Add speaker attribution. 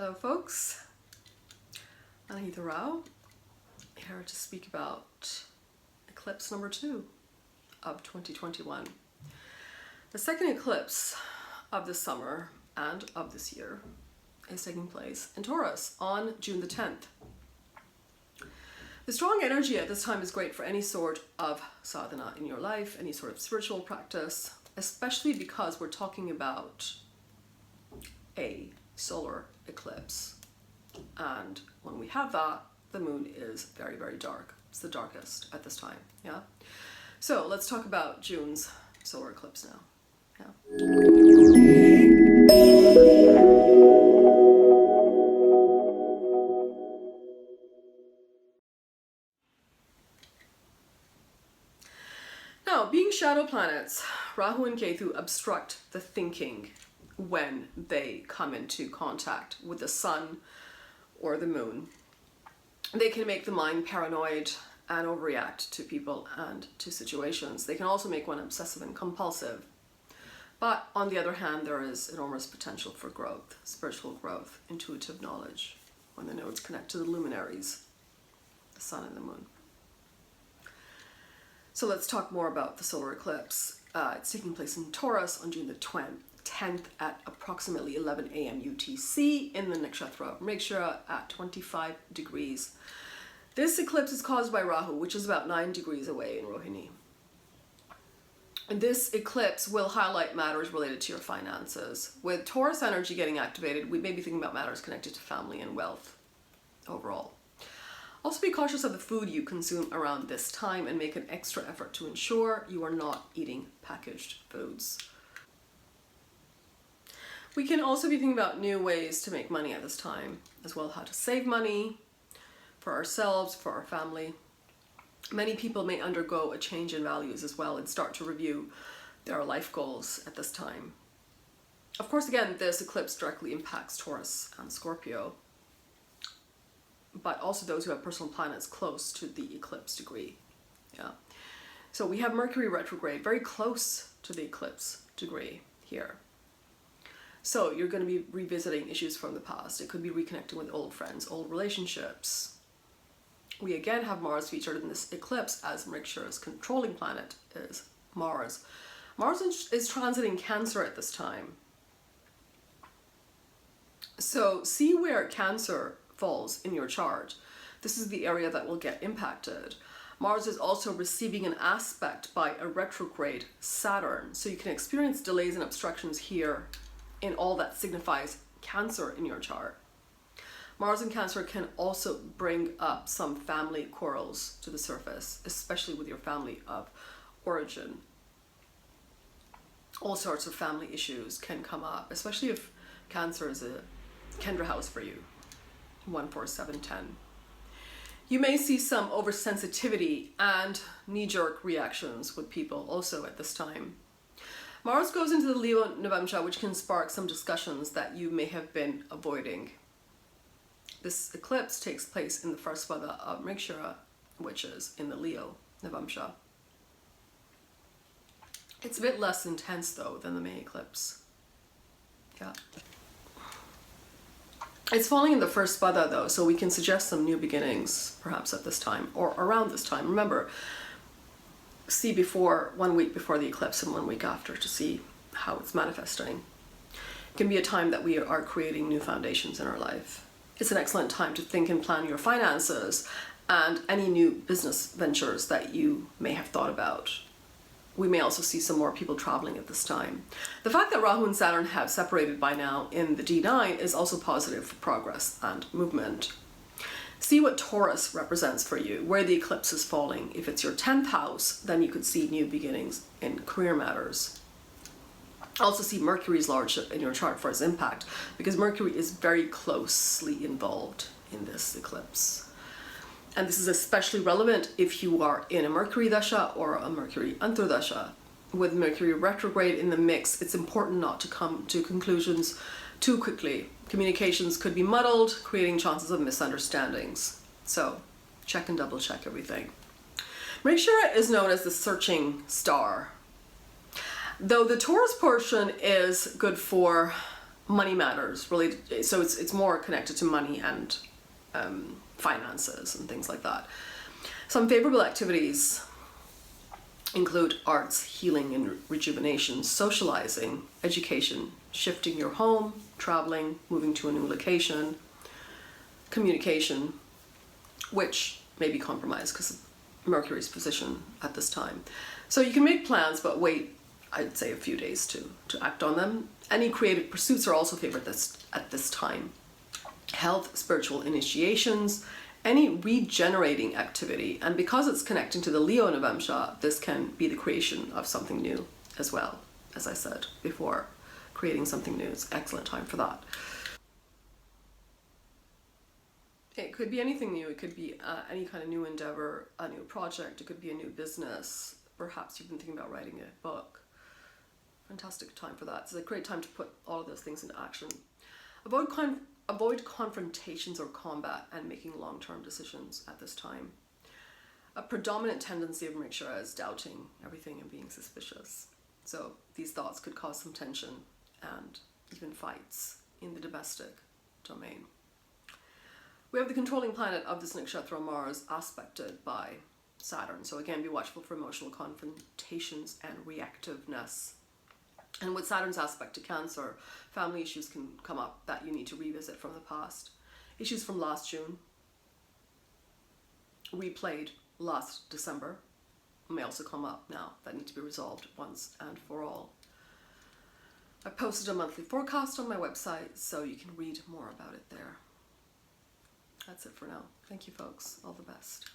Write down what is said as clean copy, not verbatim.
Speaker 1: Hello folks, Anahita Rao, here to speak about eclipse number 2 of 2021. The second eclipse of the summer and of this year is taking place in Taurus on June the 10th. The strong energy at this time is great for any sort of sadhana in your life, any sort of spiritual practice, especially because we're talking about a solar eclipse. And when we have that, the moon is very, very dark. It's the darkest at this time, yeah? So let's talk about June's solar eclipse now, yeah? Now, being shadow planets, Rahu and Ketu obstruct the thinking when they come into contact with the sun or the moon. They can make the mind paranoid and overreact to people and to situations. They can also make one obsessive and compulsive. But on the other hand, there is enormous potential for growth, spiritual growth, intuitive knowledge, when the nodes connect to the luminaries, the sun and the moon. So let's talk more about the solar eclipse. It's taking place in Taurus on June the 10th at approximately 11 a.m. UTC in the nakshatra of Mrigshira at 25 degrees. This eclipse is caused by Rahu, which is about 9 degrees away in Rohini. And this eclipse will highlight matters related to your finances. With Taurus energy getting activated, we may be thinking about matters connected to family and wealth overall. Also be cautious of the food you consume around this time and make an extra effort to ensure you are not eating packaged foods. We can also be thinking about new ways to make money at this time, as well as how to save money for ourselves, for our family. Many people may undergo a change in values as well and start to review their life goals at this time. Of course, again, this eclipse directly impacts Taurus and Scorpio, but also those who have personal planets close to the eclipse degree. Yeah. So we have Mercury Retrograde very close to the eclipse degree here. So you're going to be revisiting issues from the past. It could be reconnecting with old friends, old relationships. We again have Mars featured in this eclipse as Mrigshira's controlling planet is Mars. Mars is transiting Cancer at this time. So see where Cancer falls in your chart. This is the area that will get impacted. Mars is also receiving an aspect by a retrograde Saturn. So you can experience delays and obstructions here in all that signifies Cancer in your chart. Mars and Cancer can also bring up some family quarrels to the surface, especially with your family of origin. All sorts of family issues can come up, especially if Cancer is a Kendra house for you. 14710. You may see some oversensitivity and knee-jerk reactions with people also at this time. Mars goes into the Leo Navamsha, which can spark some discussions that you may have been avoiding. This eclipse takes place in the first pada of Mrigshira, which is in the Leo Navamsha. It's a bit less intense though than the May eclipse. Yeah. It's falling in the first pada though, so we can suggest some new beginnings perhaps at this time or around this time. Remember, see before 1 week before the eclipse and 1 week after to see how it's manifesting. It can be a time that we are creating new foundations in our life. It's an excellent time to think and plan your finances and any new business ventures that you may have thought about. We may also see some more people traveling at this time. The fact that Rahu and Saturn have separated by now in the D9 is also positive for progress and movement. See what Taurus represents for you, where the eclipse is falling. If it's your 10th house, then you could see new beginnings in career matters. Also see Mercury's lordship in your chart for its impact, because Mercury is very closely involved in this eclipse. And this is especially relevant if you are in a Mercury Dasha or a Mercury Antardasha. With Mercury retrograde in the mix, it's important not to come to conclusions too quickly. Communications could be muddled, creating chances of misunderstandings. So check and double check everything. Mrigshira is known as the searching star. Though the Taurus portion is good for money matters related, so it's more connected to money and finances and things like that. Some favorable activities include arts, healing and rejuvenation, socializing, education, shifting your home, traveling, moving to a new location, communication, which may be compromised because of Mercury's position at this time. So you can make plans, but wait, I'd say, a few days to act on them. Any creative pursuits are also favored at this time. Health, spiritual initiations, any regenerating activity, and because it's connecting to the Leo Navamsha, this can be the creation of something new as well. As I said before, creating something new is an excellent time for that. It could be anything new. It could be any kind of new endeavor, a new project. It could be a new business. Perhaps you've been thinking about writing a book. Fantastic time for that. It's a great time to put all of those things into action. Avoid confrontations or combat and making long-term decisions at this time. A predominant tendency of Mrigshira is doubting everything and being suspicious. So these thoughts could cause some tension and even fights in the domestic domain. We have the controlling planet of this nakshatra, Mars, aspected by Saturn. So again, be watchful for emotional confrontations and reactiveness. And with Saturn's aspect to Cancer, family issues can come up that you need to revisit from the past. Issues from last June, replayed last December, may also come up now that need to be resolved once and for all. I posted a monthly forecast on my website, so you can read more about it there. That's it for now. Thank you, folks. All the best.